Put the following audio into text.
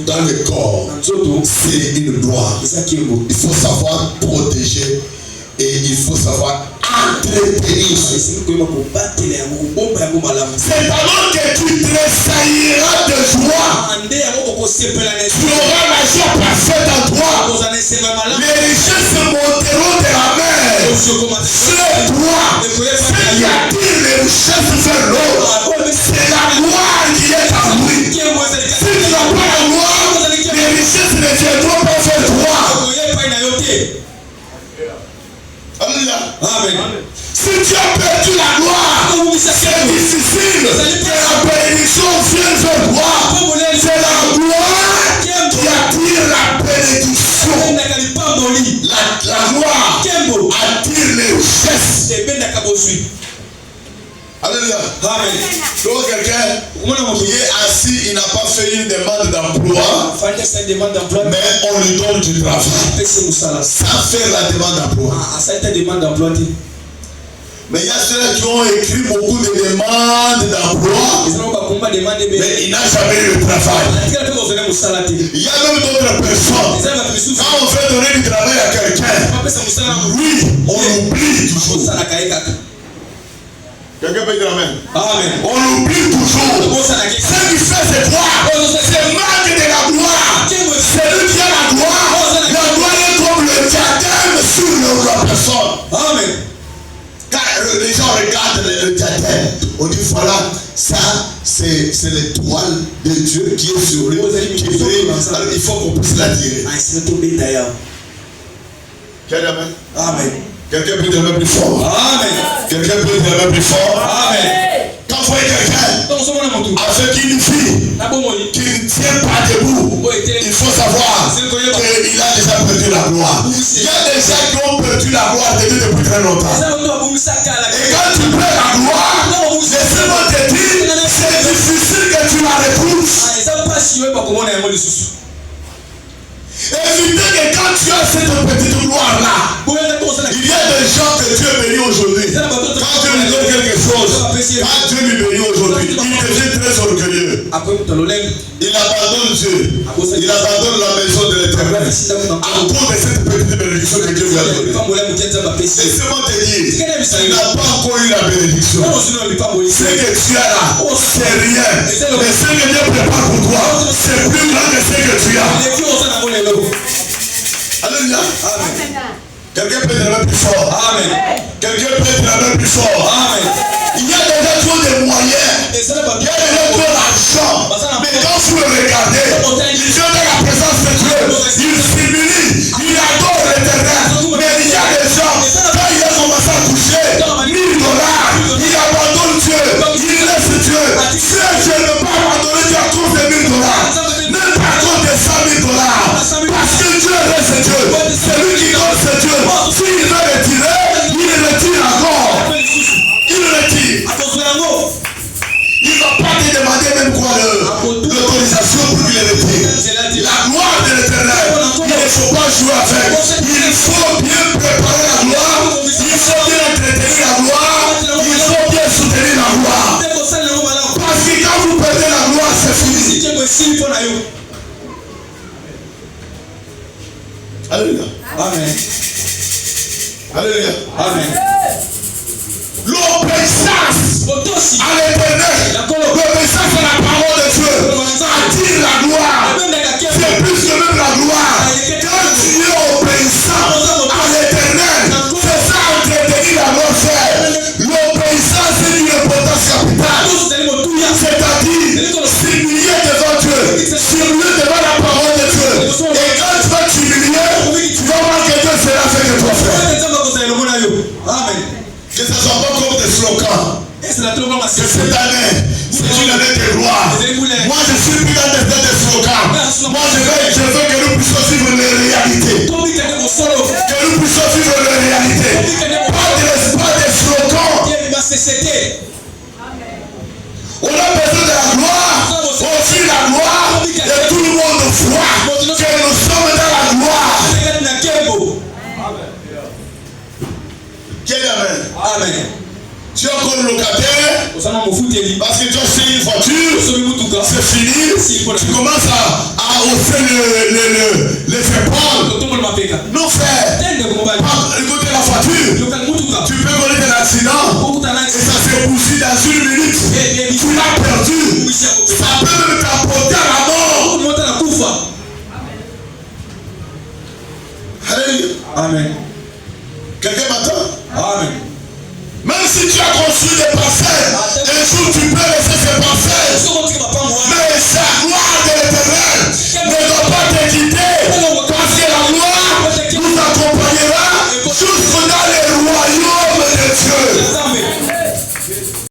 dans le corps, c'est une gloire. Il faut savoir protéger et il faut savoir entretenir. C'est alors que tu tressailliras de joie. Tu auras la joie parfaite en toi. Les richesses monteront de la mer sur toi. Ce qui attire les richesses vers l'autre, c'est la gloire qui est en lui. Si tu n'as pas la gloire, les richesses ne viendront pas vers toi. Alléluia. Amen. Si tu as perdu la gloire, c'est difficile que la bénédiction vienne vers toi. C'est la gloire qui attire la bénédiction. La gloire attire les richesses. Alléluia. Amen. Donc quelqu'un qui est assis, il n'a pas fait une demande d'emploi, mais on lui donne du travail. Ça fait la demande d'emploi. Mais il y a ceux qui ont écrit beaucoup de demandes d'emploi, mais il n'a jamais eu le travail. Il y a même d'autres personnes. Quand on fait donner du travail à quelqu'un, oui, on oublie toujours. Quelqu'un peut dire amen. Amen. On l'oublie toujours. Ce qui fait c'est quoi? C'est manque de la gloire. C'est lui qui a la gloire. La gloire est comme le diadème sur la personne. Amen. Quand les gens regardent le diadème, on dit voilà, ça c'est l'étoile de Dieu qui est sur lui. Alors il faut qu'on puisse la tirer. Quelqu'un amen. Amen. Quelqu'un peut dire un peu plus fort. Amen. Quelqu'un peut dire un peu plus fort. Amen. Quand vous voyez quelqu'un avec une fille qui ne tient pas debout, il faut savoir qu'il a déjà perdu la gloire. Il y a des gens qui ont perdu la gloire depuis très longtemps. Et quand tu perds la gloire, laissez-moi te dire, c'est difficile que tu la repousses. Évitez que quand tu as cette petite gloire-là, il y a des gens que Dieu bénit aujourd'hui. Quand Dieu lui donne quelque chose, quand Dieu lui bénit aujourd'hui, il devient très orgueilleux. Il abandonne Dieu. Il abandonne la maison de l'Éternel à cause de cette petite bénédiction que Dieu lui a donnée. Laissez-moi te dire, tu n'as pas encore eu la bénédiction. Ce que tu as là, c'est rien. Mais ce que Dieu prépare pour toi, c'est plus grand que ce que tu as. Alléluia. Amen. Quelqu'un peut dire un peu plus fort. Amen. Quelqu'un peut dire un peu plus fort. Amen. Il y a des gens qui ont des moyens. Il y a des gens qui ont l'argent. Mais quand vous le regardez, ils viennent dans la présence de Dieu. Ils s'humilient. Ils adorent l'Éternel. Mais il y a des gens, quand ils ont commencé à toucher $1000, ils abandonnent Dieu. Ils laissent Dieu. Si Dieu ne peut pas abandonner Dieu à cause de $1000, même pas à cause de $100,000. Parce que Dieu reste Dieu. C'est lui qui donne ce Dieu. S'il veut retirer, il retire encore. Il retire. Il ne va pas te demander même quoi l'autorisation pour qu'il retire. La gloire de l'Éternel, il ne faut pas jouer avec. Il faut bien préparer la gloire. Il faut bien entretenir la gloire. Il faut bien soutenir la gloire. Parce que quand vous perdez la gloire, c'est fini. Alléluia. Amen. Alléluia. Amen. L'obéissance à l'Éternel, l'obéissance à la parole de Dieu attire la gloire. C'est plus que même la gloire. Quand tu es obéissant à l'Éternel, c'est ça entretenir la warfare. L'obéissance est une importance capitale. C'est-à-dire s'humilier devant Dieu, s'humilier devant la parole de Dieu. Et quand tu vas t'humilier, tu vas voir que Dieu sera fait que toi faire. Amen. Que ce ne soit pas comme des slogans. Que cette année, c'est une année de gloire. Moi, je suis plus dans des slogans. haussé les épaules. Non, frère. Écoutez la voiture. Tu peux connaître un accident et ça s'est poussé dans une minute. Tu l'as perdu. Ça peut même t'apporter à la mort. Alléluia. Amen. Quelqu'un m'attend? Amen. Même si tu as construit des parcelles, un jour tu peux les